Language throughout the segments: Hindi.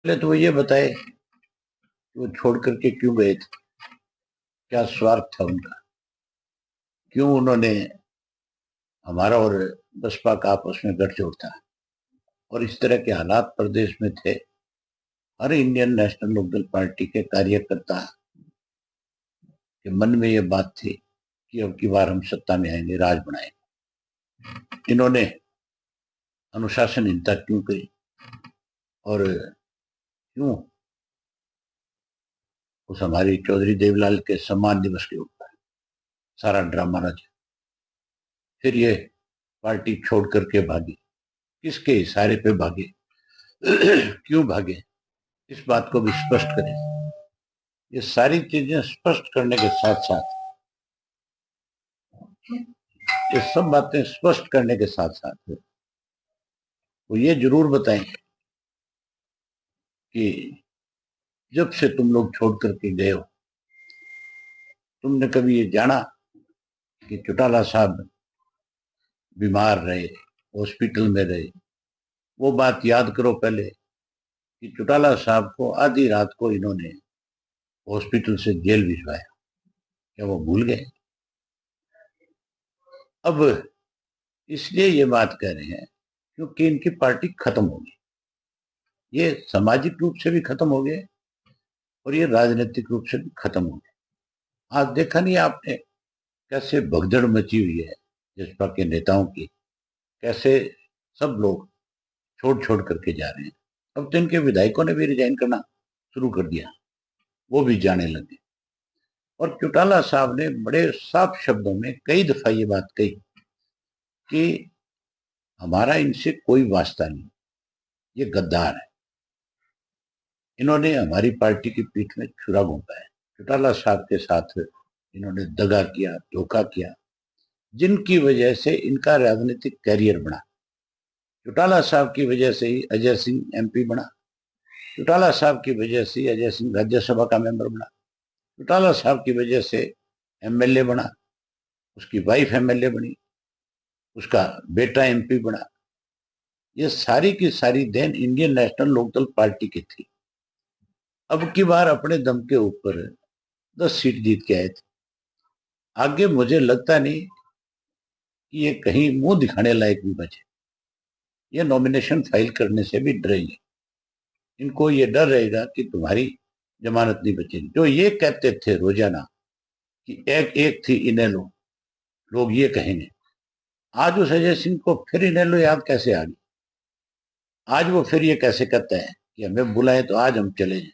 पहले तो वो ये बताए कि वो छोड़ करके क्यों गए थे, क्या स्वार्थ था उनका, क्यों उन्होंने हमारा और बसपा का आपस में गठजोड़ था और इस तरह के हालात प्रदेश में थे। हर इंडियन नेशनल लोकदल पार्टी के कार्यकर्ता के मन में ये बात थी कि अब की बार हम सत्ता में आएंगे, राज बनाएंगे। इन्होंने अनुशासनहीनता क्यों करी और क्यों उस हमारी चौधरी देवलाल के सम्मान दिवस के ऊपर सारा ड्रामा रचा। फिर ये पार्टी छोड़ करके भागी, किसके इशारे पे भागे, क्यों भागे, इस बात को भी स्पष्ट करें। ये सारी चीजें स्पष्ट करने के साथ साथ, ये सब बातें स्पष्ट करने के साथ साथ वो ये जरूर बताएं कि जब से तुम लोग छोड़ करके गए हो, तुमने कभी ये जाना कि चौटाला साहब बीमार रहे, हॉस्पिटल में रहे? वो बात याद करो पहले कि चौटाला साहब को आधी रात को इन्होंने हॉस्पिटल से जेल भिजवाया। क्या वो भूल गए? अब इसलिए ये बात कह रहे हैं क्योंकि इनकी पार्टी खत्म होगी। ये सामाजिक रूप से भी खत्म हो गए और ये राजनीतिक रूप से भी खत्म हो गए। आज देखा नहीं आपने कैसे भगदड़ मची हुई है जसपा के नेताओं की, कैसे सब लोग छोड़ छोड़ करके जा रहे हैं। अब तो इनके विधायकों ने भी रिजाइन करना शुरू कर दिया, वो भी जाने लगे। और चौटाला साहब ने बड़े साफ शब्दों में कई दफा ये बात कही कि हमारा इनसे कोई वास्ता नहीं, ये गद्दार है। इन्होंने हमारी पार्टी की पीठ में छुरा घोंपा है। चौटाला साहब के साथ इन्होंने दगा किया, धोखा किया, जिनकी वजह से इनका राजनीतिक कैरियर बना। चौटाला साहब की वजह से ही अजय सिंह एमपी बना, चौटाला साहब की वजह से अजय सिंह राज्यसभा का मेंबर बना, चौटाला साहब की वजह से एमएलए बना, उसकी वाइफ एमएलए बनी, उसका बेटा एमपी बना। ये सारी की सारी देन इंडियन नेशनल लोकदल पार्टी की थी। अब की बार अपने दम के ऊपर 10 सीट जीत के आए थे। आगे मुझे लगता नहीं कि ये कहीं मुंह दिखाने लायक भी बचे। ये नॉमिनेशन फाइल करने से भी डरेंगे। इनको ये डर रहेगा कि तुम्हारी जमानत नहीं बचेगी। जो ये कहते थे रोजाना कि एक एक थी इनेलो, लोग ये कहेंगे। आज उस अजय सिंह को फिर इनेलो याद कैसे आ गई? आज वो फिर ये कैसे कहते हैं कि हमें बुलाए तो आज हम चले जाए?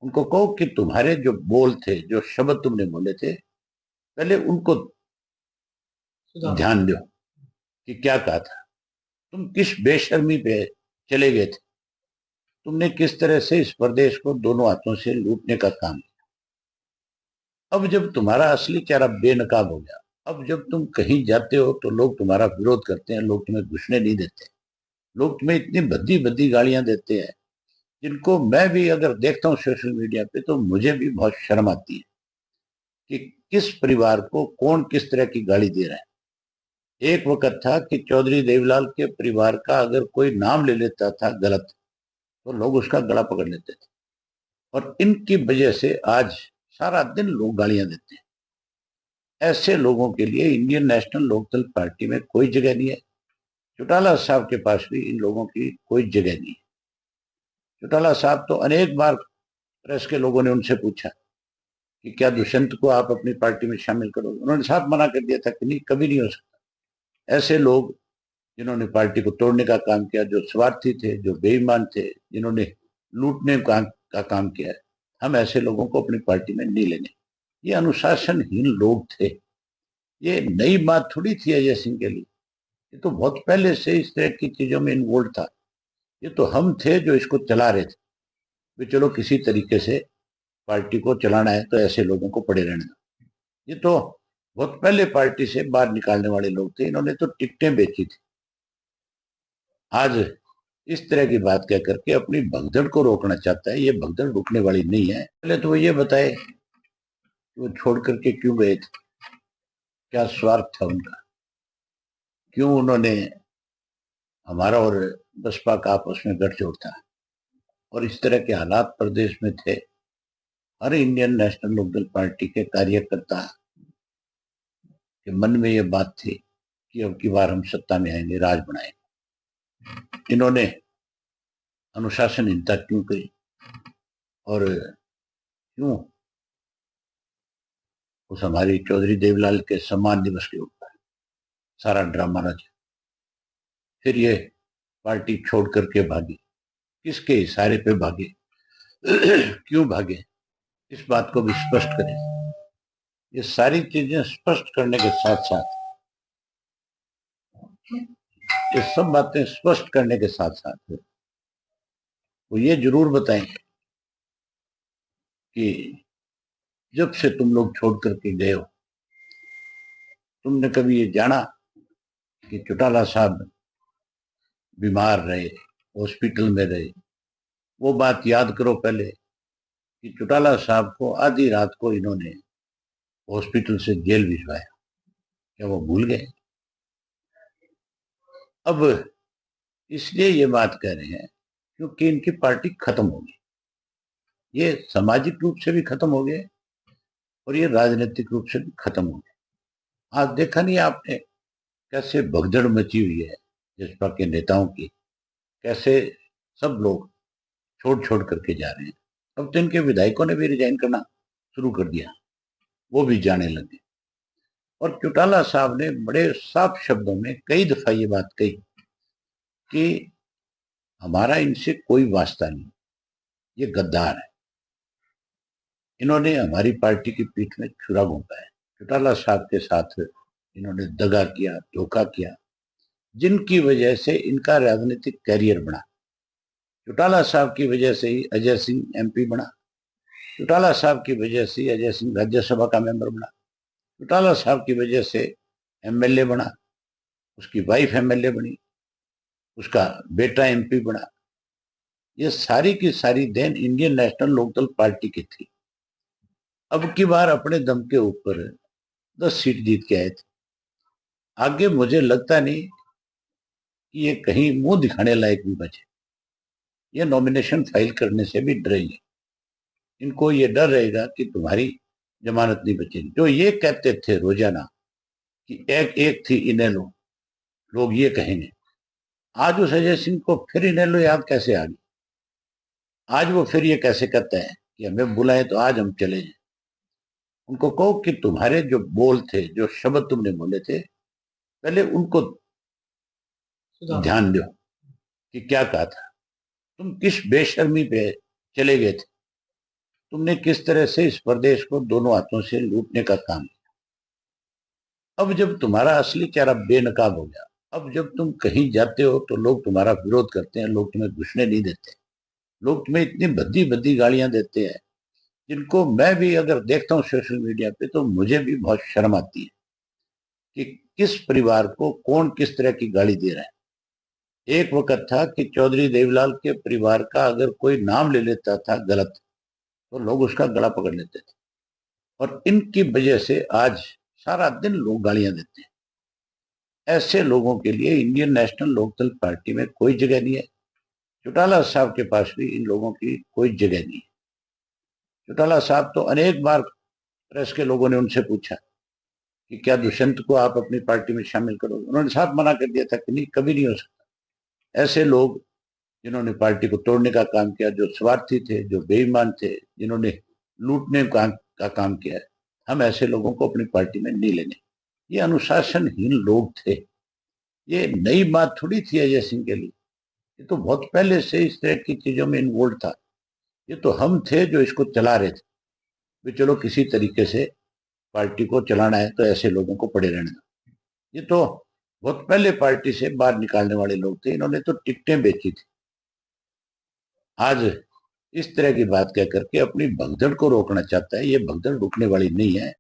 उनको कहो कि तुम्हारे जो बोल थे, जो शब्द तुमने बोले थे, पहले उनको ध्यान दो कि क्या कहा था। तुम किस बेशर्मी पे चले गए थे, तुमने किस तरह से इस प्रदेश को दोनों हाथों से लूटने का काम किया। अब जब तुम्हारा असली चेहरा बेनकाब हो गया, अब जब तुम कहीं जाते हो तो लोग तुम्हारा विरोध करते हैं, लोग तुम्हें घुसने नहीं देते, लोग तुम्हें इतनी भद्दी भद्दी गालियां देते हैं जिनको मैं भी अगर देखता हूँ सोशल मीडिया पे तो मुझे भी बहुत शर्म आती है कि किस परिवार को कौन किस तरह की गाली दे रहा है। एक वक्त था कि चौधरी देवलाल के परिवार का अगर कोई नाम ले लेता था गलत तो लोग उसका गला पकड़ लेते थे, और इनकी वजह से आज सारा दिन लोग गालियां देते हैं। ऐसे लोगों के लिए इंडियन नेशनल लोकदल पार्टी में कोई जगह नहीं है। चौटाला साहब के पास भी इन लोगों की कोई जगह नहीं है। चौटाला साहब तो अनेक बार प्रेस के लोगों ने उनसे पूछा कि क्या दुष्यंत को आप अपनी पार्टी में शामिल करोगे? उन्होंने साफ मना कर दिया था कि नहीं, कभी नहीं हो सकता। ऐसे लोग जिन्होंने पार्टी को तोड़ने का काम किया, जो स्वार्थी थे, जो बेईमान थे, जिन्होंने लूटने का काम किया है, हम ऐसे लोगों को अपनी पार्टी में नहीं लेंगे। ये अनुशासनहीन लोग थे। ये नई बात थोड़ी थी अजय सिंह के लिए, ये तो बहुत पहले से इस तरह की चीजों में इन्वॉल्व था। ये तो हम थे जो इसको चला रहे थे। भी चलो किसी तरीके से पार्टी को चलाना है तो ऐसे लोगों को पड़े रहने दो। ये तो बहुत पहले पार्टी से बाहर निकालने वाले लोग थे, इन्होंने तो टिकटें बेची थी। आज इस तरह की बात कह करके अपनी भगदड़ को रोकना चाहता है। ये भगदड़ रुकने वाली नहीं है। पहले तो वो ये बताए कि वो छोड़ करके क्यों गए थे, क्या स्वार्थ था उनका, क्यों उन्होंने हमारा और बसपा का आपस में गठजोड़ था और इस तरह के हालात प्रदेश में थे, हर इंडियन नेशनल लोकदल पार्टी के कार्यकर्ता के मन में यह बात थी कि अब की बार हम सत्ता में आएंगे, राज बनाएंगे। इन्होंने अनुशासनहीनता क्यों करी और क्यों उस हमारी चौधरी देवलाल के सम्मान दिवस के ऊपर सारा ड्रामा रचा, फिर ये पार्टी छोड़ करके भागी, किसके इशारे पे भागे, क्यों भागे, इस बात को भी स्पष्ट करें। ये सारी चीजें स्पष्ट करने के साथ साथ, ये सब बातें स्पष्ट करने के साथ साथ वो ये जरूर बताएं कि जब से तुम लोग छोड़ करके गए हो, तुमने कभी ये जाना कि चौटाला साहब बीमार रहे, हॉस्पिटल में रहे? वो बात याद करो पहले कि चौटाला साहब को आधी रात को इन्होंने हॉस्पिटल से जेल भिजवाया, क्या वो भूल गए? अब इसलिए ये बात कह रहे हैं क्योंकि इनकी पार्टी खत्म हो गई, ये सामाजिक रूप से भी खत्म हो गए और ये राजनीतिक रूप से भी खत्म हो गए। आज देखा नहीं आपने कैसे भगदड़ मची हुई है जसपा के नेताओं की, कैसे सब लोग छोड़ छोड़ करके जा रहे हैं। अब तो इनके विधायकों ने भी रिजाइन करना शुरू कर दिया, वो भी जाने लगे। और चौटाला साहब ने बड़े साफ शब्दों में कई दफा ये बात कही कि हमारा इनसे कोई वास्ता नहीं, ये गद्दार है, इन्होंने हमारी पार्टी की पीठ में छुरा घोंपा है। चौटाला साहब के साथ इन्होंने दगा किया, धोखा किया, जिनकी वजह से इनका राजनीतिक कैरियर बना। चौटाला साहब की वजह से ही अजय सिंह एमपी बना, चौटाला साहब की वजह से अजय सिंह राज्यसभा का मेंबर बना, चौटाला साहब की वजह से एमएलए बना, उसकी वाइफ एमएलए बनी, उसका बेटा एमपी बना। ये सारी की सारी देन इंडियन नेशनल लोकदल पार्टी की थी। अब की बार अपने दम के ऊपर 10 सीट जीत के आए थे। आगे मुझे लगता नहीं कि ये कहीं मुंह दिखाने लायक भी बचे। ये नॉमिनेशन फाइल करने से भी डरेंगे, इनको ये डर रहेगा कि तुम्हारी जमानत नहीं बचेगी। जो ये कहते थे रोजाना कि एक एक थी इनेलो, लोग ये कहेंगे, आज उस अजय सिंह को फिर इनेलो याद कैसे आ गई? आज वो फिर ये कैसे कहता है कि हमें बुलाए तो आज हम चले जाए? उनको कहो कि तुम्हारे जो बोल थे, जो शब्द तुमने बोले थे, पहले उनको ध्यान दो कि क्या कहा था। तुम किस बेशर्मी पे चले गए थे, तुमने किस तरह से इस प्रदेश को दोनों हाथों से लूटने का काम किया। अब जब तुम्हारा असली चेहरा बेनकाब हो गया, अब जब तुम कहीं जाते हो तो लोग तुम्हारा विरोध करते हैं, लोग तुम्हें घुसने नहीं देते, लोग तुम्हें इतनी भद्दी भद्दी गालियां देते हैं जिनको मैं भी अगर देखता हूँ सोशल मीडिया पे तो मुझे भी बहुत शर्म आती है कि किस परिवार को कौन किस तरह की गाली दे रहा है। एक वक्त था कि चौधरी देवलाल के परिवार का अगर कोई नाम ले लेता था गलत तो लोग उसका गला पकड़ लेते थे, और इनकी वजह से आज सारा दिन लोग गालियां देते हैं। ऐसे लोगों के लिए इंडियन नेशनल लोकदल पार्टी में कोई जगह नहीं है। चौटाला साहब के पास भी इन लोगों की कोई जगह नहीं है। चौटाला साहब तो अनेक बार प्रेस के लोगों ने उनसे पूछा कि क्या दुष्यंत को आप अपनी पार्टी में शामिल करो, उन्होंने साफ मना कर दिया था कि नहीं, कभी नहीं हो सकता। ऐसे लोग जिन्होंने पार्टी को तोड़ने का काम किया, जो स्वार्थी थे, जो बेईमान थे, जिन्होंने लूटने का काम किया है, हम ऐसे लोगों को अपनी पार्टी में नहीं लेंगे। ये अनुशासनहीन लोग थे। ये नई बात थोड़ी थी अजय सिंह के लिए, ये तो बहुत पहले से इस तरह की चीजों में इन्वॉल्व था। ये तो हम थे जो इसको चला रहे थे भी चलो किसी तरीके से पार्टी को चलाना है तो ऐसे लोगों को पड़े रहने दो। ये तो बहुत पहले पार्टी से बाहर निकालने वाले लोग थे, इन्होंने तो टिकटें बेची थी। आज इस तरह की बात कह करके अपनी भगदड़ को रोकना चाहता है। ये भगदड़ रुकने वाली नहीं है।